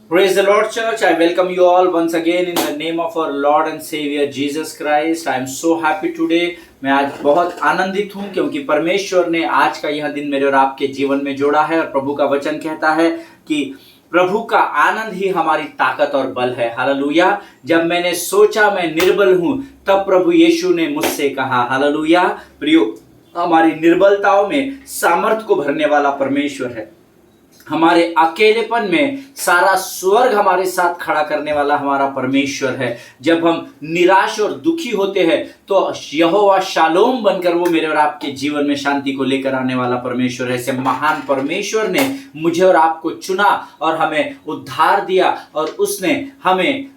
Praise the Lord, church. I welcome you all once again in the name of our Lord and Savior Jesus Christ. I am so happy today. मैं आज बहुत आनंदित हूँ क्योंकि परमेश्वर ने आज का यह दिन मेरे और आपके जीवन में जोड़ा है और प्रभु का वचन कहता है कि प्रभु का आनंद ही हमारी ताकत और बल है। हालेलुया। जब मैंने सोचा मैं निर्बल हूँ, तब प्रभु यीशु ने मुझसे कहा। हालेलुया। प्रियो, हमारी निर्बलताओं में सामर्थ को भरने वाला परमेश्वर है। हमारे अकेलेपन में सारा स्वर्ग हमारे साथ खड़ा करने वाला हमारा परमेश्वर है। जब हम निराश और दुखी होते हैं तो यहोवा शालोम बनकर वो मेरे और आपके जीवन में शांति को लेकर आने वाला परमेश्वर है। ऐसे महान परमेश्वर ने मुझे और आपको चुना और हमें उद्धार दिया और उसने हमें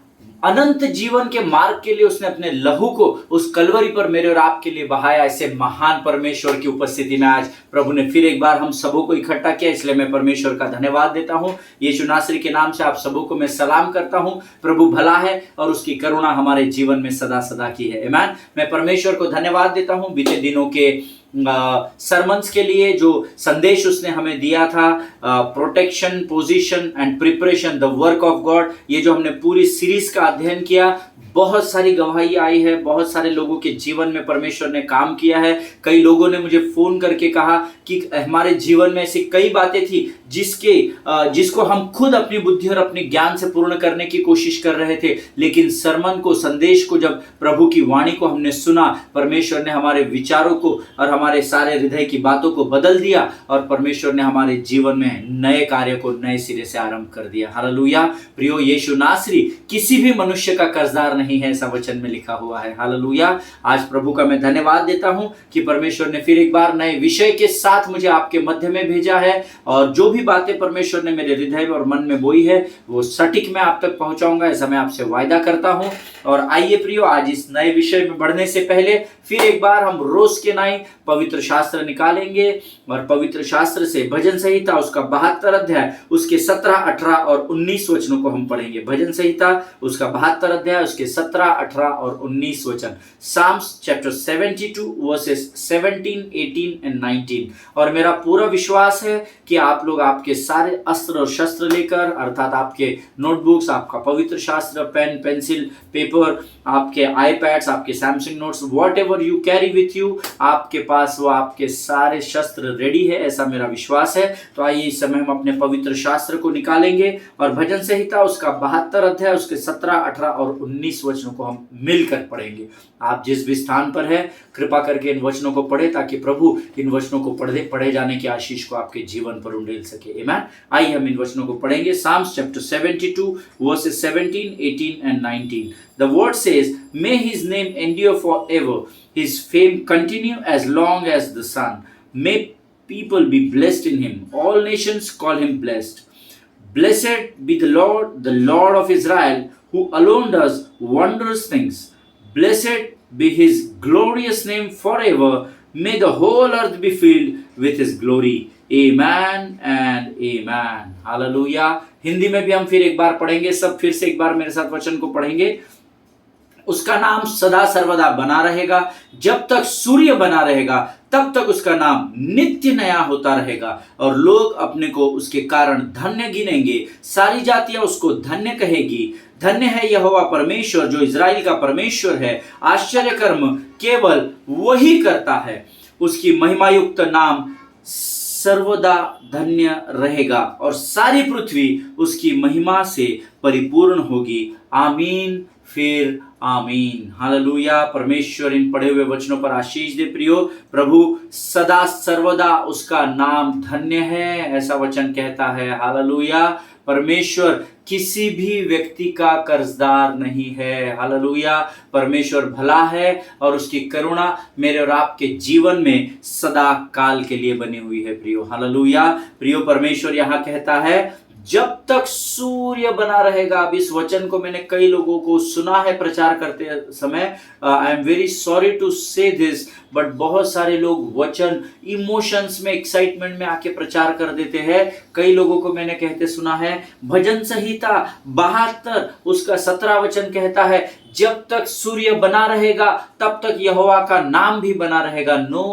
अनंत जीवन के मार्ग के लिए उसने अपने लहू को उस कलवरी पर मेरे और आपके लिए बहाया। ऐसे महान परमेश्वर की उपस्थिति में आज प्रभु ने फिर एक बार हम सबों को इकट्ठा किया, इसलिए मैं परमेश्वर का धन्यवाद देता हूं। यीशु नासरी के नाम से आप सबों को मैं सलाम करता हूं। प्रभु भला है और उसकी करुणा हमारे जीवन में सदा सदा की है। आमीन। मैं परमेश्वर को धन्यवाद देता हूं बीते दिनों के सरमन्स के लिए, जो संदेश उसने हमें दिया था, protection, position and preparation, the work of God. ये जो हमने पूरी सीरीज का अध्ययन किया, बहुत सारी गवाही आई है, बहुत सारे लोगों के जीवन में परमेश्वर ने काम किया है। कई लोगों ने मुझे फोन करके कहा कि हमारे जीवन में ऐसी कई बातें थी जिसको हम खुद अपनी बुद्धि और अपने ज्ञान से पूर्ण करने की कोशिश कर रहे थे, लेकिन सरमन को, संदेश को, जब प्रभु की वाणी को हमने सुना, परमेश्वर ने हमारे विचारों को और हमारे सारे हृदय की बातों को बदल दिया और परमेश्वर ने हमारे जीवन में नए कार्य को नए सिरे से आरंभ कर दिया। हालेलुया। प्रियो, यीशु नासरी किसी भी मनुष्य का कर्जदार नहीं है, ऐसा वचन में लिखा हुआ है। हालेलुया। आज प्रभु का मैं धन्यवाद देता हूं कि परमेश्वर ने फिर एक बार नए विषय के साथ मुझे आपके मध्य में भेजा है और जो भी बातें परमेश्वर ने मेरे हृदय और मन में बोई है वो सटीक मैं आप तक पहुंचाऊंगा, ऐसा मैं आपसे वायदा करता हूं। और आइए प्रियो, आज इस नए विषय में बढ़ने से पहले फिर एक बार हम रोज के नाई पवित्र शास्त्र निकालेंगे और पवित्र शास्त्र से भजन संहिता उसका 72 अध्याय उसके 17, 18 और 19 वचनों को हम पढ़ेंगे। भजन संहिता उसका 72 अध्याय उसके 17, 18 और 19 वचन। Psalms chapter 72 verses 17, 18 and 19। और मेरा पूरा विश्वास है कि आप लोग आपके सारे अस्त्र और शस्त्र लेकर, अर्थात आपके नोटबुक्स, आपका पवित्र शास्त्र, पेन, पेंसिल, पेपर, आपके आईपैड्स, आपके Samsung notes, what ever you carry with you, आपके पास वो आपके सारे शस्त्र रेडी है, ऐसा मेरा विश्वास है। तो आइए इस समय हम अपने पवित्र शास्त्र को निकालेंगे और भजन संहिता उसका 72 अध्याय उसके 17, 18 और 19 वचनों को हम मिलकर पढ़ेंगे। आप जिस भी स्थान पर है, कृपा करके इन वचनों को पढ़े ताकि प्रभु इन वचनों को पढ़े जाने की आशीष को आपके जीवन पर उंडेल सके। आमीन। आइए हम इन वचनों को पढ़ेंगे। Psalms chapter 72 verses 17, 18 and 19. The word says, "May his name endure forever, his fame continue as long as the sun. May people be blessed in him. All nations call him blessed. Blessed be the Lord of Israel, who alone does wondrous things. Blessed be his glorious name forever. May the whole earth be filled with his glory. Amen and amen." Hallelujah. Hindi में भी हम फिर एक बार पढ़ेंगे, सब फिर से एक बार मेरे साथ वचन को पढ़ेंगे। उसका नाम सदा सर्वदा बना रहेगा, जब तक सूर्य बना रहेगा तब तक उसका नाम नित्य नया होता रहेगा और लोग अपने को उसके कारण धन्य गिनेंगे। सारी जातियां उसको धन्य कहेगी। धन्य है यहोवा परमेश्वर जो इज़राइल का परमेश्वर है, आश्चर्य कर्म केवल वही करता है। उसकी महिमायुक्त नाम सर्वदा धन्य रहेगा और सारी पृथ्वी उसकी महिमा से परिपूर्ण होगी। आमीन फिर आमीन। हालेलुया। परमेश्वर इन पढ़े हुए वचनों पर आशीष दे। प्रियो, प्रभु सदा सर्वदा उसका नाम धन्य है, ऐसा वचन कहता है। हालेलुया। परमेश्वर किसी भी व्यक्ति का कर्जदार नहीं है। हालेलुया। परमेश्वर भला है और उसकी करुणा मेरे और आपके जीवन में सदा काल के लिए बनी हुई है। प्रियो, हालेलुया। प्रियो, परमेश्वर यहाँ कहता है जब तक सूर्य बना रहेगा। अब इस वचन को मैंने कई लोगों को सुना है प्रचार करते समय। I am very sorry to say this, but बहुत सारे लोग वचन इमोशंस में, एक्साइटमेंट में आके प्रचार कर देते हैं। कई लोगों को मैंने कहते सुना है, भजन संहिता 72 उसका 17 वचन कहता है जब तक सूर्य बना रहेगा तब तक यहोवा का नाम भी बना रहेगा। No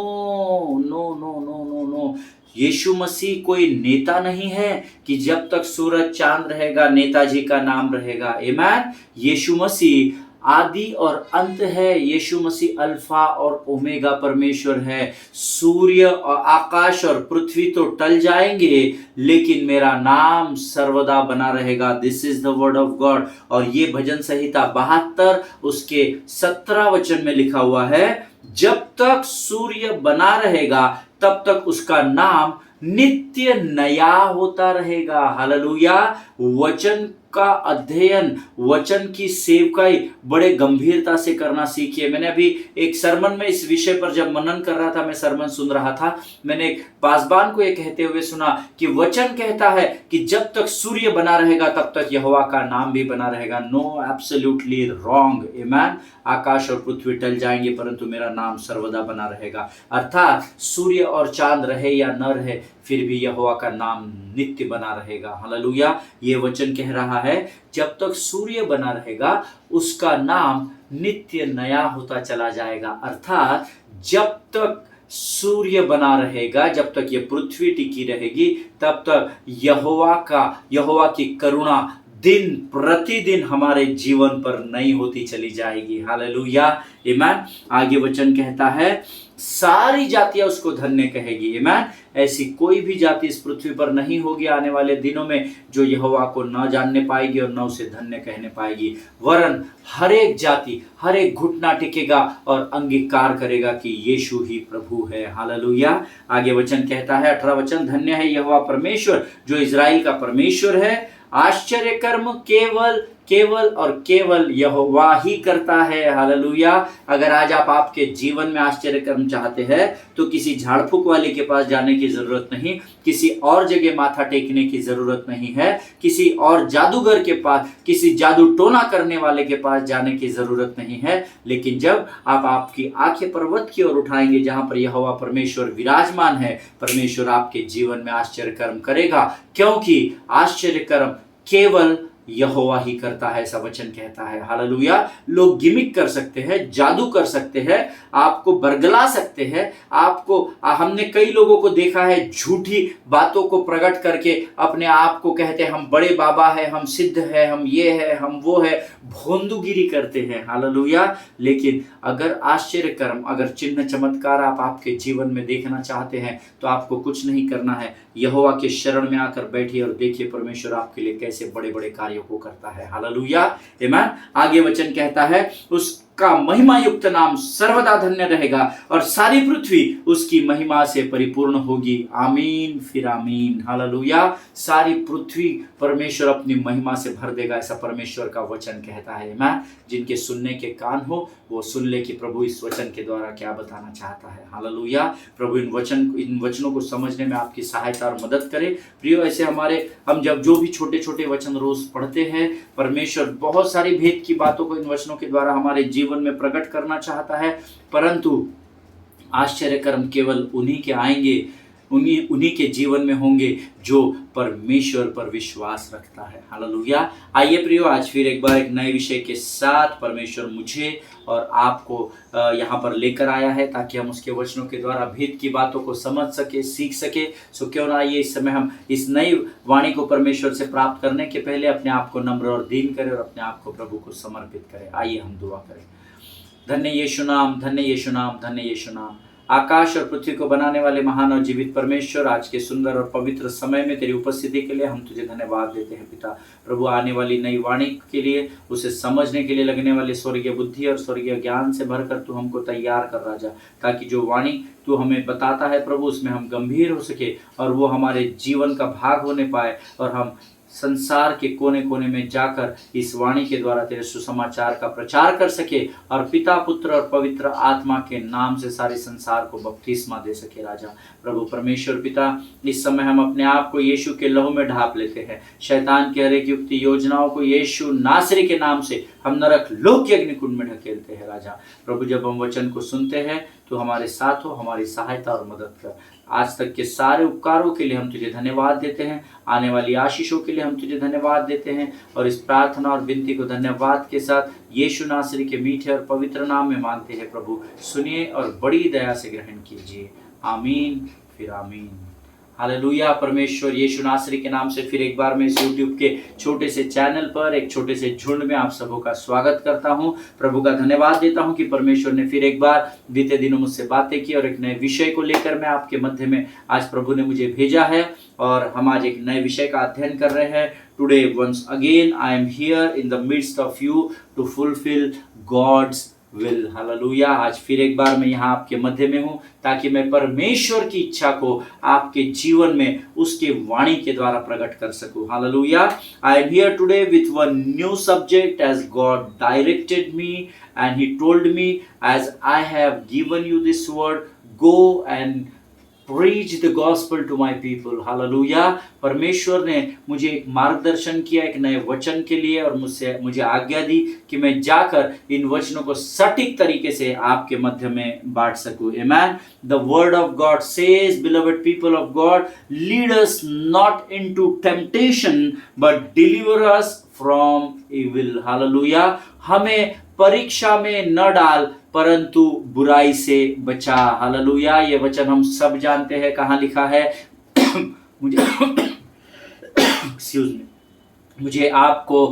no no no no no. Yeshu Masih कोई नेता नहीं है कि जब तक सूरज चांद रहेगा नेताजी का नाम रहेगा। आमीन। यीशु मसीह आदि और अंत है। यीशु मसीह अल्फा और ओमेगा परमेश्वर है। सूर्य और आकाश और पृथ्वी तो टल जाएंगे, लेकिन मेरा नाम सर्वदा बना रहेगा। This is the word of God. और ये भजन संहिता 72 उसके 17 वचन में लिखा हुआ है, जब तक सूर्य बना रहेगा तब तक उसका नाम नित्य नया होता रहेगा। हालेलुया। वचन का अध्ययन, वचन की सेवकाई बड़े गंभीरता से करना सीखिए। मैंने अभी एक सरमन में इस विषय पर जब मनन कर रहा था, मैं सरमन सुन रहा था, मैंने एक पासबान को ये कहते हुए सुना कि वचन कहता है कि जब तक सूर्य बना रहेगा तब तक यहोवा का नाम भी बना रहेगा। No, absolutely wrong. आमीन। आकाश और पृथ्वी टल जाएंगे परंतु मेरा नाम सर्वदा बना रहेगा। अर्थात सूर्य और चांद रहे या न रहे, फिर भी यहोवा का नाम नित्य बना रहेगा। हालेलुया। ये वचन कह रहा है जब तक सूर्य बना रहेगा उसका नाम नित्य नया होता चला जाएगा। अर्थात जब तक सूर्य बना रहेगा, जब तक ये पृथ्वी टिकी रहेगी, तब तक यहोवा की करुणा दिन प्रतिदिन हमारे जीवन पर नई होती चली जाएगी। हालेलुया। आमीन। आगे वचन कहता है सारी जातियां उसको धन्य कहेगी। आमीन। ऐसी कोई भी जाति इस पृथ्वी पर नहीं होगी आने वाले दिनों में जो यहोवा को न जानने पाएगी और न उसे धन्य कहने पाएगी, वरन हर एक जाति, हर एक घुटना टिकेगा और अंगीकार करेगा कि यीशु ही प्रभु है। हालेलुया। आगे वचन कहता है 18 वचन, धन्य है यहोवा परमेश्वर जो इजराइल का परमेश्वर है। आश्चर्य कर्म केवल और केवल यहोवा ही करता है। हालेलुया। अगर आज आप आपके जीवन में आश्चर्य कर्म चाहते हैं तो किसी झाड़ फूक वाले के पास जाने की जरूरत नहीं, किसी और जगह माथा टेकने की जरूरत नहीं है, किसी और जादूगर के पास, किसी जादू टोना करने वाले के पास जाने की जरूरत नहीं है। लेकिन जब आप आपकी आंखें पर्वत की ओर उठाएंगे जहां पर यहोवा परमेश्वर विराजमान है, परमेश्वर आपके जीवन में आश्चर्य कर्म करेगा, क्योंकि आश्चर्य कर्म केवल यहोवा ही करता है, ऐसा वचन कहता है। हालेलुया। लोग गिमिक कर सकते हैं, जादू कर सकते हैं, आपको बरगला सकते हैं, हमने कई लोगों को देखा है झूठी बातों को प्रकट करके अपने आप को कहते हैं हम बड़े बाबा है, हम सिद्ध है, हम ये है, हम वो है, भोंदूगिरी करते हैं। हालेलुया। लेकिन अगर आश्चर्य कर्म, अगर चिन्ह चमत्कार आप आपके जीवन में देखना चाहते हैं तो आपको कुछ नहीं करना है, यहोवा के शरण में आकर बैठिए और देखिए परमेश्वर आपके लिए कैसे बड़े बड़े कार्यों को करता है। हालेलुया। आमीन। आगे वचन कहता है उसका महिमा युक्त नाम सर्वदा धन्य रहेगा और सारी पृथ्वी उसकी महिमा से परिपूर्ण होगी। आमीन फिर आमीन। हालेलुया। सारी पृथ्वी परमेश्वर अपनी महिमा से भर देगा, ऐसा परमेश्वर का वचन कहता है। आमीन। जिनके सुनने के कान हो वो सुन ले कि प्रभु इस वचन के द्वारा क्या बताना चाहता है। हालेलुया। प्रभु इन वचनों को समझने में आपकी सहायता और मदद करे। प्रियो, ऐसे हम जब जो भी छोटे छोटे वचन रोज पढ़ते हैं, परमेश्वर बहुत सारी भेद की बातों को इन वचनों के द्वारा हमारे जीवन में प्रकट करना चाहता है, परंतु आश्चर्य कर्म केवल उन्हीं के आएंगे, उन्हीं के जीवन में होंगे जो परमेश्वर पर विश्वास रखता है। हालेलुया। आइए प्रियो, आज फिर एक बार एक नए विषय के साथ परमेश्वर मुझे और आपको यहाँ पर लेकर आया है ताकि हम उसके वचनों के द्वारा भेद की बातों को समझ सके, सीख सके। सो क्यों ना आइए इस समय हम इस नई वाणी को परमेश्वर से प्राप्त करने के पहले अपने आप को नम्र और दीन करें और अपने आप को प्रभु को समर्पित करें। आइए हम दुआ करें। धन्य यीशु नाम, धन्य यीशु नाम, धन्य यीशु नाम। आकाश और पृथ्वी को बनाने वाले महान और जीवित परमेश्वर, आज के सुंदर और पवित्र समय में तेरी उपस्थिति के लिए हम तुझे धन्यवाद देते हैं पिता। प्रभु, आने वाली नई वाणी के लिए, उसे समझने के लिए लगने वाली स्वर्गीय बुद्धि और स्वर्गीय ज्ञान से भरकर तू हमको तैयार कर राजा, ताकि जो वाणी तू हमें बताता है प्रभु उसमें हम गंभीर हो सके और वो हमारे जीवन का भाग होने पाए और हम संसार के कोने कोने में जाकर इस वाणी के द्वारा तेरे सुसमाचार का प्रचार कर सके और पिता, पुत्र और पवित्र आत्मा के नाम से सारे संसार को बपतिस्मा दे सके राजा। प्रभु परमेश्वर पिता, इस समय हम अपने आप को यीशु के लहू में ढाप लेते हैं। शैतान की हर एक युक्ति योजनाओं को यीशु नासरी के नाम से हम नरक लोक के अग्निकुंड में ढकेलते हैं राजा। प्रभु, जब हम वचन को सुनते हैं तो हमारे साथ हो, हमारी सहायता और मदद कर। आज तक के सारे उपकारों के लिए हम तुझे धन्यवाद देते हैं, आने वाली आशीषों के लिए हम तुझे धन्यवाद देते हैं और इस प्रार्थना और विनती को धन्यवाद के साथ यीशु नासरी के मीठे और पवित्र नाम में मांगते हैं। प्रभु सुनिए और बड़ी दया से ग्रहण कीजिए। आमीन फिर आमीन। हालेलुया। परमेश्वर यीशु नासरी के नाम से फिर एक बार मैं इस YouTube के छोटे से चैनल पर एक छोटे से झुंड में आप सबों का स्वागत करता हूं। प्रभु का धन्यवाद देता हूं कि परमेश्वर ने फिर एक बार बीते दिनों मुझसे बातें की और एक नए विषय को लेकर मैं आपके मध्य में आज प्रभु ने मुझे भेजा है और हम आज एक नए विषय का अध्ययन कर रहे हैं। Today once again I am here in the midst of you to fulfil God's will. Hallelujah. आज फिर एक बार मैं यहाँ आपके मध्य में हूँ ताकि मैं परमेश्वर की इच्छा को आपके जीवन में उसके वाणी के द्वारा प्रकट कर सकूं। Hallelujah. I am here today with one new subject as God directed me and he told me as I have given you this word, go and preach the gospel to my people। Hallelujah. परमेश्वर ने मुझे एक मार्गदर्शन किया एक नए वचन के लिए और मुझे आज्ञा दी कि मैं जाकर इन वचनों को सटीक तरीके से आपके मध्य में बांट सकूं। आमेन। The word of God says, beloved people of God, lead us not into temptation but deliver us from evil। Hallelujah. हमें परीक्षा में न डाल परंतु बुराई से बचा। हालेलुया। ये वचन हम सब जानते हैं कहाँ लिखा है। मुझे एक्सक्यूज मी, मुझे आपको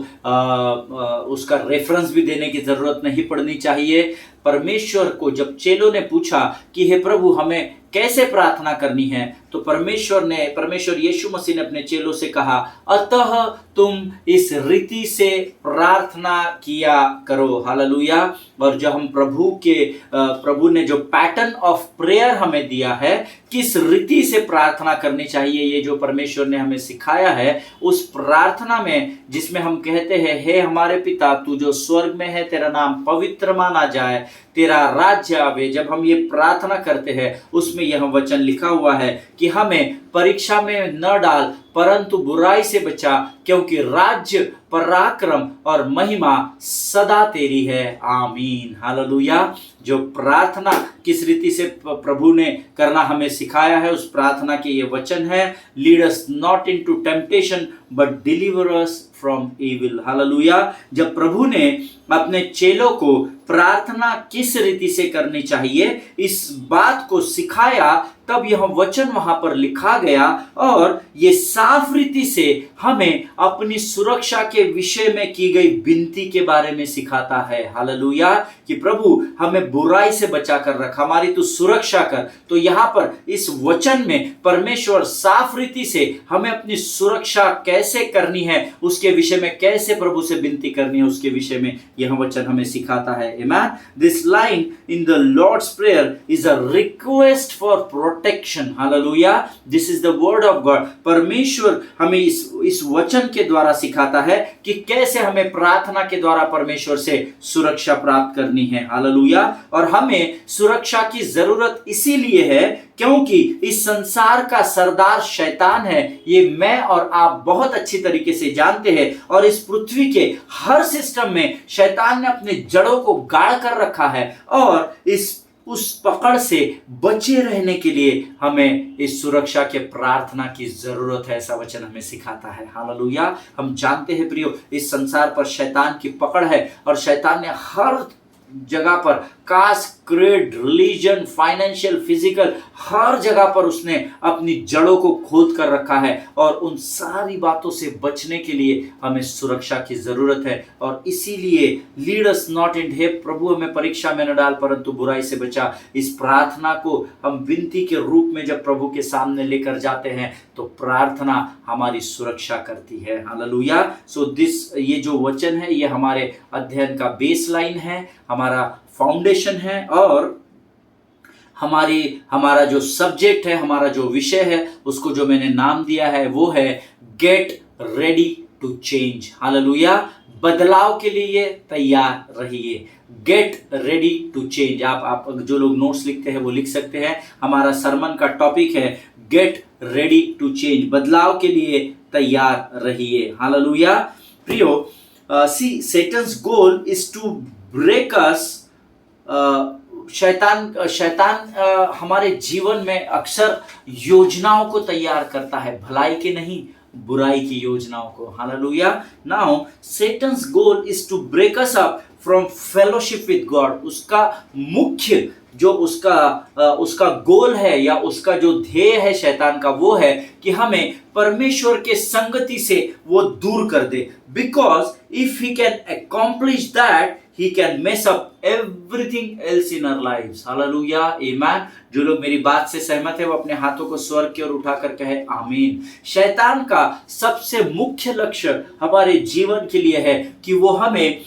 उसका रेफरेंस भी देने की जरूरत नहीं पड़नी चाहिए। परमेश्वर को जब चेलों ने पूछा कि हे प्रभु हमें कैसे प्रार्थना करनी है, तो परमेश्वर यीशु मसीह ने अपने चेलों से कहा, अतः तुम इस रीति से प्रार्थना किया करो। हालेलुया। और जो हम प्रभु ने जो पैटर्न ऑफ प्रेयर हमें दिया है, किस रीति से प्रार्थना करनी चाहिए, ये जो परमेश्वर ने हमें सिखाया है, उस प्रार्थना में जिसमें हम कहते हैं, हे हमारे पिता तू जो स्वर्ग में है, तेरा नाम पवित्र माना जाए, तेरा राज्य आवे। जब हम ये प्रार्थना करते हैं उसमें यह वचन लिखा हुआ है कि हमें परीक्षा में न डाल परंतु बुराई से बचा, क्योंकि राज्य पराक्रम और महिमा सदा तेरी है। आमीन। हालेलुया। जो प्रार्थना किस रीति से प्रभु ने करना हमें सिखाया है, उस प्रार्थना के ये वचन है, lead us not into temptation but deliver us from evil. Hallelujah. जब प्रभु ने अपने चेलों को प्रार्थना किस रीति से करनी चाहिए इस बात को सिखाया, तब यह वचन वहां पर लिखा गया और ये साफ रीति से हमें अपनी सुरक्षा के विषय में की गई विनती के बारे में सिखाता है। हालेलुया। कि प्रभु हमें बुराई से बचा कर रख, हमारी तू सुरक्षा कर। तो यहाँ पर इस वचन में परमेश्वर साफ रीति से हमें अपनी सुरक्षा कैसे करनी है, उसके विषय में कैसे प्रभु से विनती करनी है, उसके विषय में यह वचन हमें सिखाता है। Amen. This line in the Lord's prayer is a request for protection. Hallelujah. This is the word of God. परमेश्वर हमें इस वचन के द्वारा सिखाता है कि कैसे हमें प्रार्थना के द्वारा परमेश्वर से सुरक्षा प्राप्त करनी है। हालेलुया। और हमें सुरक्षा की जरूरत इसीलिए है क्योंकि इस संसार का सरदार शैतान है। ये मैं और आप बहुत अच्छी तरीके से जानते हैं। और इस पृथ्वी के हर सिस्टम में शैतान ने अपने जड़ों को गाड़ कर रखा है और उस पकड़ से बचे रहने के लिए हमें इस सुरक्षा के प्रार्थना की जरूरत है। ऐसा वचन हमें सिखाता है। हालेलुया। हम जानते हैं प्रियो, इस संसार पर शैतान की पकड़ है और शैतान ने हर जगह पर caste, creed, religion, financial, physical, हर जगह पर उसने अपनी जड़ों को खोद कर रखा है और उन सारी बातों से बचने के लिए हमें सुरक्षा की जरूरत है। और इसीलिए लीड अस नॉट इन, हे प्रभु हमें परीक्षा में न डाल परंतु बुराई से बचा, इस प्रार्थना को हम विनती के रूप में जब प्रभु के सामने लेकर जाते हैं तो प्रार्थना हमारी सुरक्षा करती है। हालेलुया। सो ये जो वचन है ये हमारे अध्ययन का बेसलाइन है, हमारा फाउंडेशन है और हमारा जो सब्जेक्ट है, हमारा जो विषय है, उसको जो मैंने नाम दिया है वो है get ready to change. Hallelujah. बदलाव के लिए तैयार रहिए। Get ready to change. आप जो लोग नोट्स लिखते हैं वो लिख सकते हैं। हमारा सरमन का टॉपिक है गेट रेडी टू चेंज, बदलाव के लिए तैयार रहिए। हालेलुया। प्रियो, see Satan's goal is to break us. शैतान हमारे जीवन में अक्सर योजनाओं को तैयार करता है, भलाई के नहीं बुराई की योजनाओं को। Hallelujah. Now Satan's goal is to break us up from fellowship with God. उसका मुख्य जो उसका गोल है या उसका जो ध्येय है शैतान का, वो है कि हमें परमेश्वर के संगति से वो दूर कर दे। Because if he can accomplish that, he can mess up everything else in our lives. Hallelujah, amen. जो लोग मेरी बात से सहमत है वो अपने हाथों को स्वर्ग की ओर उठाकर कहे आमीन। शैतान का सबसे मुख्य लक्ष्य हमारे जीवन के लिए है कि वो हमें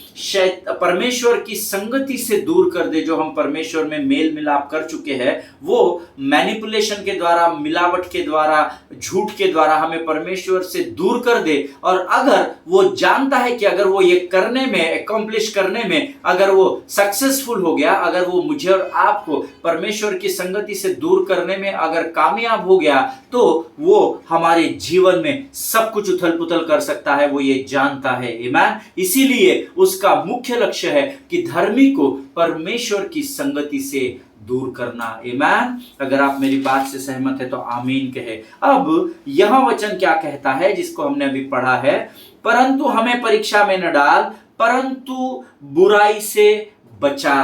परमेश्वर की संगति से दूर कर दे। जो हम परमेश्वर में मेल मिलाप कर चुके हैं, वो मैनिपुलेशन के द्वारा, मिलावट के द्वारा, झूठ के द्वारा हमें परमेश्वर से दूर कर दे। और अगर वो जानता है कि अगर वो ये करने में, अकॉम्प्लिश करने में अगर वो सक्सेसफुल हो गया, अगर वो मुझे और आपको परमेश्वर की संगति से दूर करने में अगर कामयाब हो गया, तो वो हमारे जीवन में सब कुछ उथल पुथल कर सकता है, वो ये जानता है। आमीन। इसीलिए उसका मुख्य लक्ष्य है कि धर्मी को परमेश्वर की संगति से दूर करना। आमीन। अगर आप मेरी बात से सहमत है तो आमीन कहे। अब यह वचन क्या कहता है जिसको हमने अभी पढ़ा है, परंतु हमें परीक्षा में न डाल, परंतु बुराई से बचा।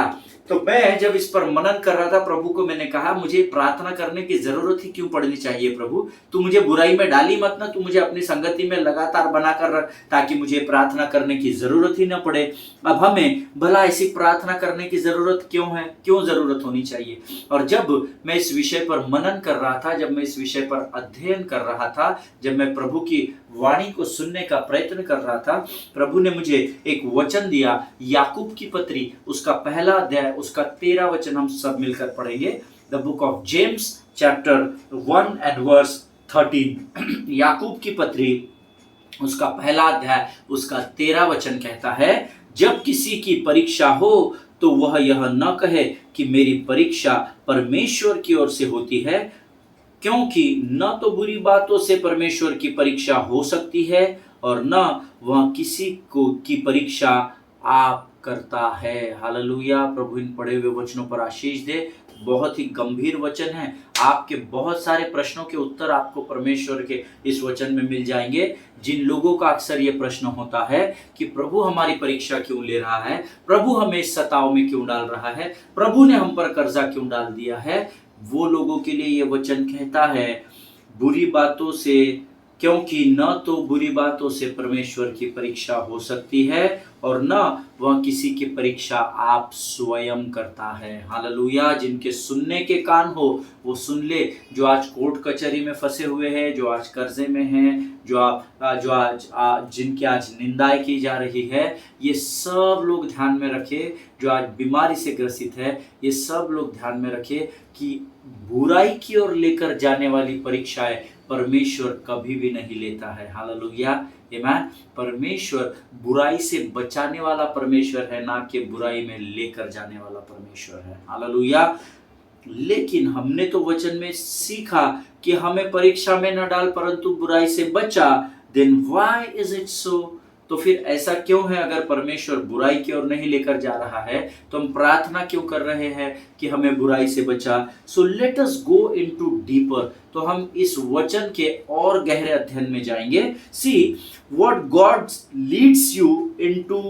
तो मैं जब इस पर मनन कर रहा था, प्रभु को मैंने कहा मुझे प्रार्थना करने की जरूरत ही क्यों पड़नी चाहिए प्रभु, तू मुझे बुराई में डाली मत ना, तू मुझे अपनी संगति में लगातार बनाकर रख ताकि मुझे प्रार्थना करने की जरूरत ही ना पड़े। अब हमें भला ऐसी प्रार्थना करने की जरूरत क्यों है, क्यों जरूरत होनी चाहिए। और जब मैं इस विषय पर मनन कर रहा था, जब मैं इस विषय पर अध्ययन कर रहा था, जब मैं प्रभु की वाणी को सुनने का प्रयत्न कर रहा था, प्रभु ने मुझे एक वचन दिया, याकूब की पत्री उसका पहला अध्याय उसका 13 वचन हम सब मिलकर पढ़ेंगे। The book of James chapter 1 and verse 13। याकूब की पत्री उसका पहला अध्याय उसका 13 वचन कहता है, जब किसी की परीक्षा हो तो वह यह न कहे कि मेरी परीक्षा परमेश्वर की ओर से होती है, क्योंकि न तो बुरी बातों से परमेश्वर की परीक्षा हो सकती है और न वह किसी को की परीक्षा आप करता है। हालेलुया। प्रभु इन पढ़े हुए वचनों पर आशीष दे। बहुत ही गंभीर वचन है। आपके बहुत सारे प्रश्नों के उत्तर आपको परमेश्वर के इस वचन में मिल जाएंगे। जिन लोगों का अक्सर ये प्रश्न होता है कि प्रभु हमारी परीक्षा क्यों ले रहा है, प्रभु हमें इस सताव में क्यों डाल रहा है, प्रभु ने हम पर कर्जा क्यों डाल दिया है, वो लोगों के लिए ये वचन कहता है बुरी बातों से, क्योंकि न तो बुरी बातों से परमेश्वर की परीक्षा हो सकती है और न वह किसी की परीक्षा आप स्वयं करता है। हालेलुया। जिनके सुनने के कान हो वो सुन ले। जो आज कोर्ट कचहरी में फंसे हुए हैं, जो आज कर्जे में हैं, जो आज जिनकी आज निंदाएं की जा रही है, ये सब लोग ध्यान में रखे। जो आज बीमारी से ग्रसित है, ये सब लोग ध्यान में रखे कि बुराई की ओर लेकर जाने वाली परीक्षाएं परमेश्वर कभी भी नहीं लेता है। हालेलुया। आमीन। परमेश्वर बुराई से बचाने वाला परमेश्वर है, ना कि बुराई में लेकर जाने वाला परमेश्वर है। हालेलुया। लेकिन हमने तो वचन में सीखा कि हमें परीक्षा में न डाल परंतु बुराई से बचा। Then why is it so? तो फिर ऐसा क्यों है? अगर परमेश्वर बुराई की ओर नहीं लेकर जा रहा है तो हम प्रार्थना क्यों कर रहे हैं कि हमें बुराई से बचा? So let us go into deeper. तो हम इस वचन के और गहरे अध्ययन में जाएंगे। See what God leads you into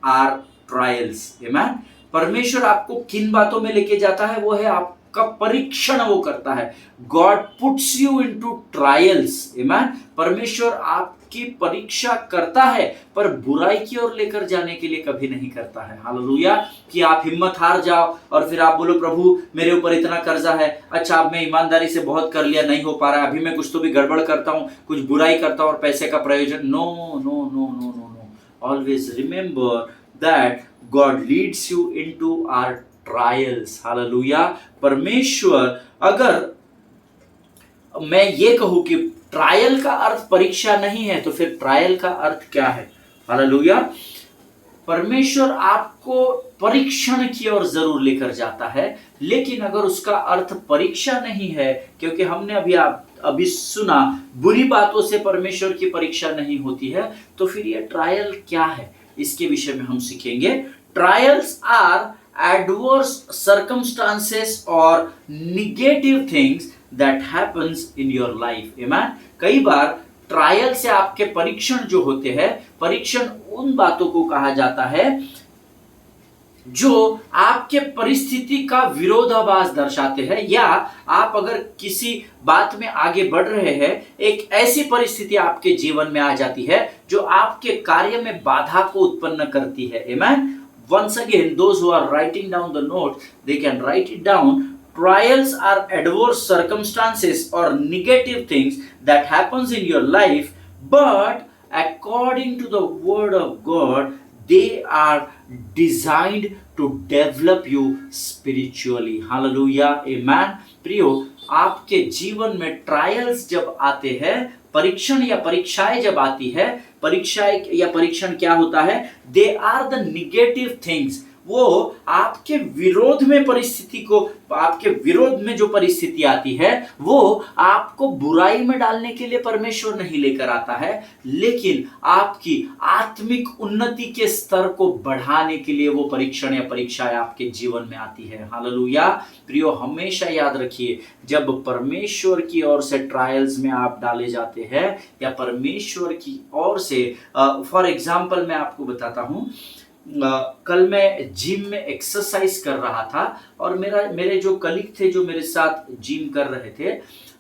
our trials. आमीन। परमेश्वर आपको किन बातों में लेके जाता है, वो है आपका परीक्षण वो करता है। God puts you into trials. आमीन। परमेश्वर आपकी परीक्षा करता है पर बुराई की ओर लेकर जाने के लिए कभी नहीं करता है। हालेलुया। कि आप हिम्मत हार जाओ और फिर आप बोलो प्रभु मेरे ऊपर इतना कर्जा है, अच्छा अब मैं ईमानदारी से बहुत कर लिया, नहीं हो पा रहा है, अभी मैं कुछ तो भी गड़बड़ करता हूं, कुछ बुराई करता हूं और पैसे का प्रयोजन। No no no no no no. Always remember that God leads you into our trials. Hallelujah. परमेश्वर, अगर मैं ये कहूं कि ट्रायल का अर्थ परीक्षा नहीं है तो फिर ट्रायल का अर्थ क्या है? हालेलुया। परमेश्वर आपको परीक्षण की ओर जरूर लेकर जाता है, लेकिन अगर उसका अर्थ परीक्षा नहीं है, क्योंकि हमने अभी सुना बुरी बातों से परमेश्वर की परीक्षा नहीं होती है, तो फिर ये ट्रायल क्या है इसके विषय में हम सीखेंगे। Trials are adverse circumstances or negative things that happens in your life. Amen. कई बार ट्रायल से आपके परीक्षण जो होते हैं, परीक्षण उन बातों को कहा जाता है जो आपके परिस्थिति का विरोधाभास दर्शाते हैं, या आप अगर किसी बात में आगे बढ़ रहे हैं, एक ऐसी परिस्थिति आपके जीवन में आ जाती है जो आपके कार्य में बाधा को उत्पन्न करती है। आमेन। Once again, those who are writing down the note, they can write it down. Trials are adverse circumstances or negative things that happens in your life, but according to the word of God, they are designed to develop you spiritually. Hallelujah. Amen. प्रियो, आपके जीवन में trials जब आते हैं, परीक्षण या परीक्षाएं जब आती है, परीक्षाएं या परीक्षण क्या होता है? They are the negative things. वो आपके विरोध में परिस्थिति को, आपके विरोध में जो परिस्थिति आती है वो आपको बुराई में डालने के लिए परमेश्वर नहीं लेकर आता है, लेकिन आपकी आत्मिक उन्नति के स्तर को बढ़ाने के लिए वो परीक्षण या परीक्षाएं आपके जीवन में आती है। हालेलुया। प्रियो, हमेशा याद रखिए, जब परमेश्वर की ओर से ट्रायल्स में आप डाले जाते हैं या परमेश्वर की ओर से, फॉर एग्जाम्पल मैं आपको बताता हूं, कल मैं जिम में एक्सरसाइज कर रहा था और मेरे जो कलीग थे जो मेरे साथ जिम कर रहे थे,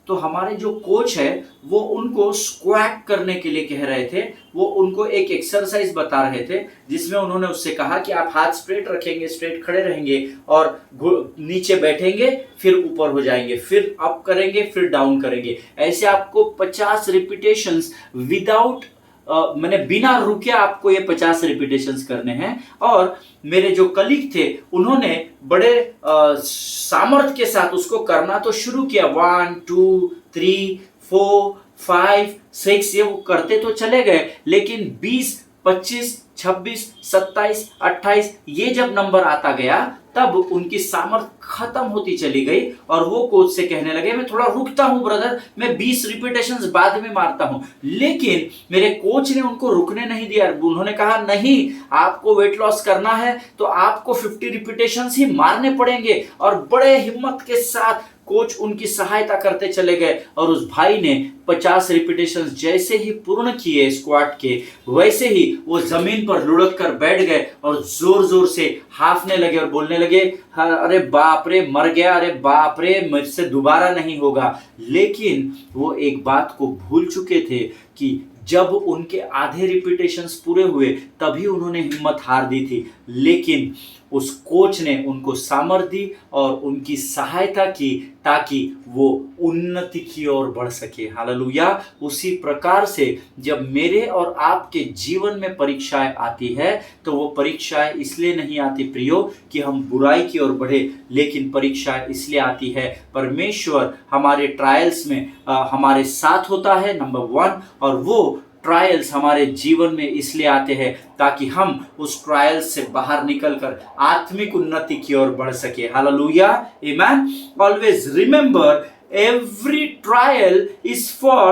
तो हमारे जो कोच है वो उनको स्क्वाट करने के लिए कह रहे थे। वो उनको एक एक्सरसाइज बता रहे थे जिसमें उन्होंने उससे कहा कि आप हाथ स्ट्रेट रखेंगे, स्ट्रेट खड़े रहेंगे और नीचे बैठेंगे, फिर ऊपर हो जाएंगे, फिर अप करेंगे, फिर डाउन करेंगे। ऐसे आपको 50 रिपीटेशंस विदाउट मैंने बिना रुके आपको ये 50 रिपीटेशंस करने हैं। और मेरे जो कलीग थे उन्होंने बड़े सामर्थ्य के साथ उसको करना तो शुरू किया। 1 2 3 4 5 6 ये वो करते तो चले गए, लेकिन 20 25 26 27 28 ये जब नंबर आता गया तब उनकी सामर्थ्य खत्म होती चली गई और वो कोच से कहने लगे, मैं थोड़ा रुकता हूं ब्रदर, मैं 20 रिपीटेशंस बाद में मारता हूं। लेकिन मेरे कोच ने उनको रुकने नहीं दिया। उन्होंने कहा, नहीं, आपको वेट लॉस करना है तो आपको 50 रिपीटेशंस ही मारने पड़ेंगे। और बड़े हिम्मत के साथ कोच उनकी सहायता करते चले गए और उस भाई ने 50 रिपीटेशंस जैसे ही पूर्ण किए स्क्वाट के, वैसे ही वो जमीन पर लुढ़क कर बैठ गए और जोर जोर से हाफने लगे और बोलने लगे, अरे बाप रे, मर गया, अरे बाप रे, मुझसे दोबारा नहीं होगा। लेकिन वो एक बात को भूल चुके थे कि जब उनके आधे रिपीटेशंस पूरे हुए तभी उन्होंने हिम्मत हार दी थी, लेकिन उस कोच ने उनको सामर्थ्य दी और उनकी सहायता की ताकि वो उन्नति की ओर बढ़ सके। हालेलुया। उसी प्रकार से जब मेरे और आपके जीवन में परीक्षाएं आती है तो वो परीक्षाएं इसलिए नहीं आती प्रियो कि हम बुराई की ओर बढ़े, लेकिन परीक्षाएं इसलिए आती है परमेश्वर हमारे ट्रायल्स में हमारे साथ होता है, नंबर 1। और वो ट्रायल्स हमारे जीवन में इसलिए आते हैं ताकि हम उस ट्रायल्स से बाहर निकलकर आत्मिक उन्नति की ओर बढ़ सके। Hallelujah. Amen. Always remember, every trial is for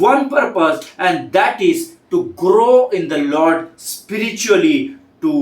one purpose, and that is to grow in the Lord spiritually, to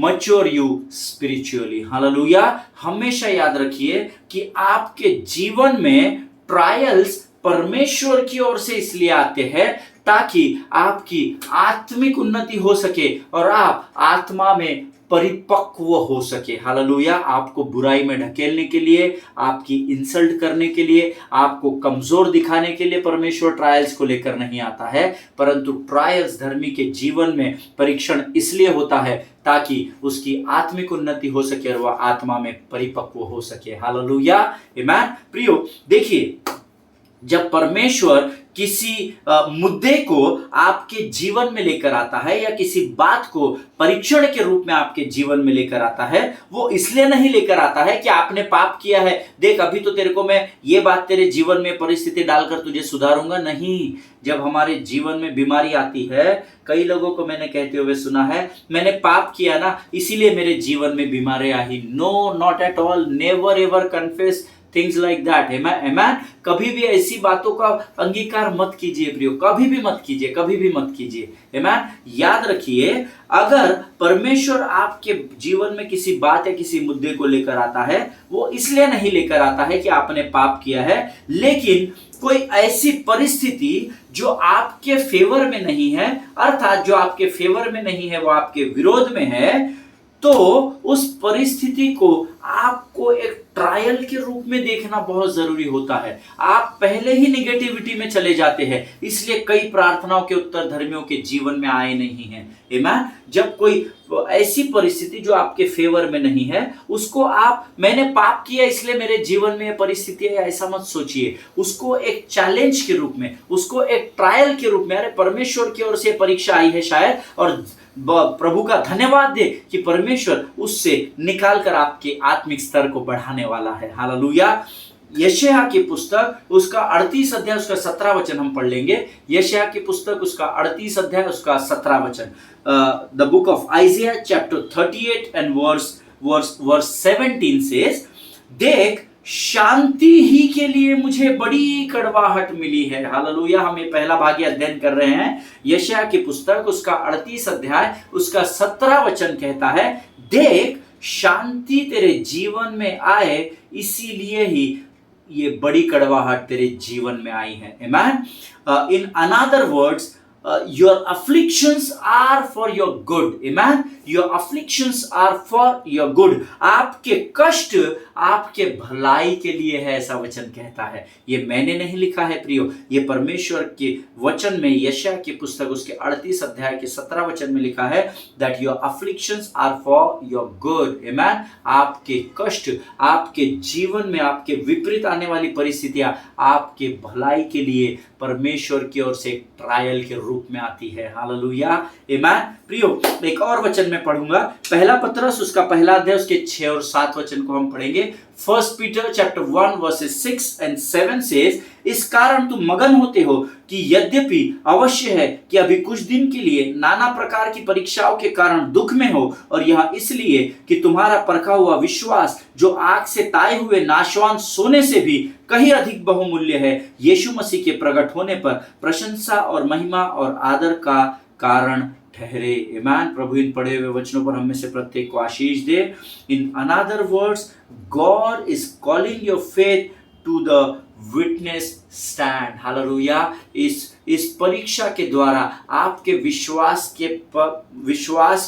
mature you spiritually. Hallelujah. हमेशा याद रखिए कि आपके जीवन में ट्रायल्स परमेश्वर की ओर से इसलिए आते हैं ताकि आपकी आत्मिक उन्नति हो सके और आप आत्मा में परिपक्व हो सके। हालेलुया। आपको बुराई में ढकेलने के लिए, आपकी इंसल्ट करने के लिए, आपको कमजोर दिखाने के लिए परमेश्वर ट्रायल्स को लेकर नहीं आता है, परंतु ट्रायल्स धर्मी के जीवन में परीक्षण इसलिए होता है ताकि उसकी आत्मिक उन्नति हो सके और वह आत्मा में परिपक्व हो सके। हालेलुया। आमेन। प्रियो, देखिए, जब परमेश्वर किसी मुद्दे को आपके जीवन में लेकर आता है या किसी बात को परीक्षण के रूप में आपके जीवन में लेकर आता है, वो इसलिए नहीं लेकर आता है कि आपने पाप किया है, देख अभी तो तेरे को मैं ये बात तेरे जीवन में परिस्थिति डालकर तुझे सुधारूंगा। नहीं। जब हमारे जीवन में बीमारी आती है, कई लोगों को मैंने कहते हुए सुना है, मैंने पाप किया ना इसीलिए मेरे जीवन में बीमारी आई। No, not at all. Never ever confess things like that. Amen. कभी भी ऐसी बातों का अंगीकार मत कीजिए प्रियो, कभी भी मत कीजिए, कभी भी मत कीजिए। आमेन। याद रखिए, अगर परमेश्वर आपके जीवन में किसी बात या किसी मुद्दे को लेकर आता है, वो इसलिए नहीं लेकर आता है कि आपने पाप किया है, लेकिन कोई ऐसी परिस्थिति जो आपके फेवर में नहीं है, अर्थात जो आपके फेवर में नहीं है वो आपके विरोध में है, तो उस परिस्थिति को आपको एक ट्रायल के रूप में देखना बहुत जरूरी होता है। आप पहले ही निगेटिविटी में चले जाते हैं, इसलिए कई प्रार्थनाओं के उत्तर धर्मियों के जीवन में आए नहीं हैं। आमीन। जब कोई ऐसी परिस्थिति जो आपके फेवर में नहीं है, उसको आप मैंने पाप किया इसलिए मेरे जीवन में यह परिस्थिति है ऐसा मत सोचिए। उसको एक चैलेंज के रूप में, उसको एक ट्रायल के रूप में, अरे परमेश्वर की ओर से परीक्षा आई है शायद, और प्रभु का धन्यवाद दे कि परमेश्वर उससे निकाल कर आपके आत्मिक स्तर को बढ़ाने वाला है। हालेलुया। यशायाह की पुस्तक उसका 38 अध्याय उसका 17 वचन हम पढ़ लेंगे। यशायाह की पुस्तक उसका 38 अध्याय उसका 17 वचन। The book of Isaiah chapter 38 and verse 17 says, देख शांति ही के लिए मुझे बड़ी कड़वाहट मिली है। हालेलुया। हम ये पहला भाग अध्ययन कर रहे हैं। यशायाह की पुस्तक उसका 38 अध्याय उसका 17 वचन कहता है, देख शांति तेरे जीवन में आए, इसीलिए ही ये बड़ी कड़वाहट तेरे जीवन में आई है। आमीन। इन another words, your afflictions are for your good. Amen. Your afflictions are for your good. आपके कष्ट आपके भलाई के लिए है, ऐसा वचन कहता है। ये मैंने नहीं लिखा है प्रियो, ये परमेश्वर के वचन में यशायाह की पुस्तक उसके 38 अध्याय के 17 वचन में लिखा है that your afflictions are for your good. Amen. आपके कष्ट आपके जीवन में, आपके विपरीत आने वाली परिस्थितियां आपके भलाई के लिए परमेश्वर की ओर से ट्रायल के रूप में आती है। हालेलुया। आमीन। प्रियो, एक और वचन में पढ़ूंगा, पहला पत्रस उसका पहला अध्याय उसके 6 और 7 वचन को हम पढ़ेंगे। First Peter chapter 1 versus 6 and 7 says, इस कारण तुम मगन होते हो कि यद्यपि अवश्य है कि अभी कुछ दिन के लिए नाना प्रकार की परीक्षाओं के कारण दुख में हो, और यह इसलिए कि तुम्हारा परखा हुआ विश्वास जो आग से ताए हुए नाशवान सोने से भी कहीं अधिक बहुमूल्य है, यीशु मसीह के प्रकट होने पर प्रशंसा और महिमा और आदर का कारण ठहरे। आमीन। प्रभु इन पढ़े हुए वचनों पर हम में से प्रत्येक को आशीष दे। In another words, God is calling your faith to the witness stand. Hallelujah. इस परीक्षा के द्वारा आपके विश्वास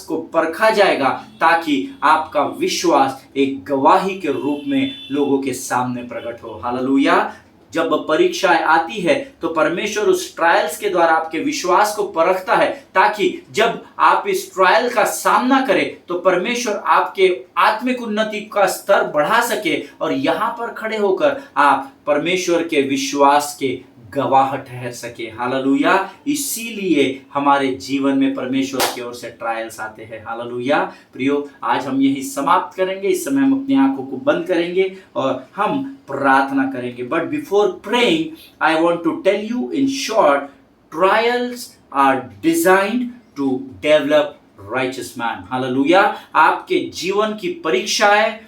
को परखा जाएगा, ताकि आपका विश्वास एक गवाही के रूप में लोगों के सामने प्रकट हो। हालेलुया। जब परीक्षाएं आती है तो परमेश्वर उस ट्रायल्स के द्वारा आपके विश्वास को परखता है, ताकि जब आप इस ट्रायल का सामना करें तो परमेश्वर आपके आत्मिक उन्नति का स्तर बढ़ा सके, और यहां पर खड़े होकर आप परमेश्वर के विश्वास के गवाह ठहर सके। हालेलुया। इसीलिए हमारे जीवन में परमेश्वर की ओर से ट्रायल्स आते हैं। हालेलुया। प्रियो, आज हम यही समाप्त करेंगे। इस समय हम अपनी आंखों को बंद करेंगे और हम प्रार्थना करेंगे। But before praying, I want to tell you in short, trials are designed to develop righteous man. Hallelujah. आपके जीवन की परीक्षाएं,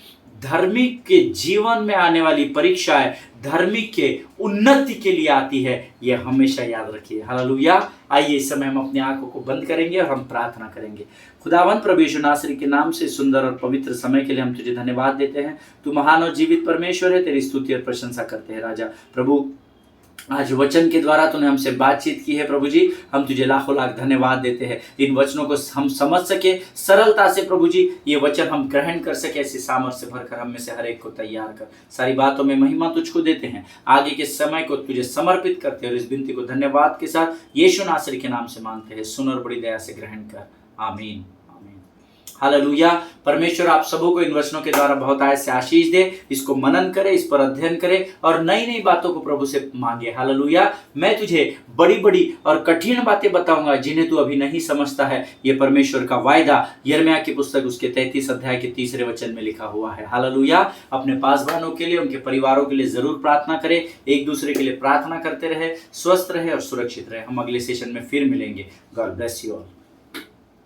धार्मिक के जीवन में आने वाली परीक्षाएं धार्मिक के उन्नति के लिए आती है, यह हमेशा याद रखिए। हालेलुया। आइए इस समय हम अपनी आंखों को बंद करेंगे और हम प्रार्थना करेंगे। खुदावंत प्रभु यीशु नासरी के नाम से सुंदर और पवित्र समय के लिए हम तुझे धन्यवाद देते हैं। तू महान और जीवित परमेश्वर है, तेरी स्तुति और प्रशंसा करते हैं। राजा प्रभु, आज वचन के द्वारा तूने हमसे बातचीत की है प्रभु जी, हम तुझे लाखों लाख धन्यवाद देते हैं। इन वचनों को हम समझ सके सरलता से प्रभु जी, ये वचन हम ग्रहण कर सके, ऐसी सामर्थ्य से भरकर हम में से हर एक को तैयार कर। सारी बातों में महिमा तुझको देते हैं, आगे के समय को तुझे समर्पित करते हैं, और इस विनती को धन्यवाद के साथ यीशु नासरी के नाम से मांगते हैं। सुन और बड़ी दया से ग्रहण कर। आमीन। हालेलुया। परमेश्वर आप सबों को इन वचनों के द्वारा बहुत आय से आशीष दे। इसको मनन करे, इस पर अध्ययन करे और नई नई बातों को प्रभु से मांगे। हालेलुया। मैं तुझे बड़ी बड़ी और कठिन बातें बताऊंगा जिन्हें तू अभी नहीं समझता है। ये परमेश्वर का वायदा यिर्मयाह की पुस्तक उसके 33 अध्याय के 3 वचन में लिखा हुआ है। हालेलुया। अपने पासवानों के लिए, उनके परिवारों के लिए जरूर प्रार्थना करें, एक दूसरे के लिए प्रार्थना करते रहे, स्वस्थ रहे और सुरक्षित रहे। हम अगले सेशन में फिर मिलेंगे। God bless you all.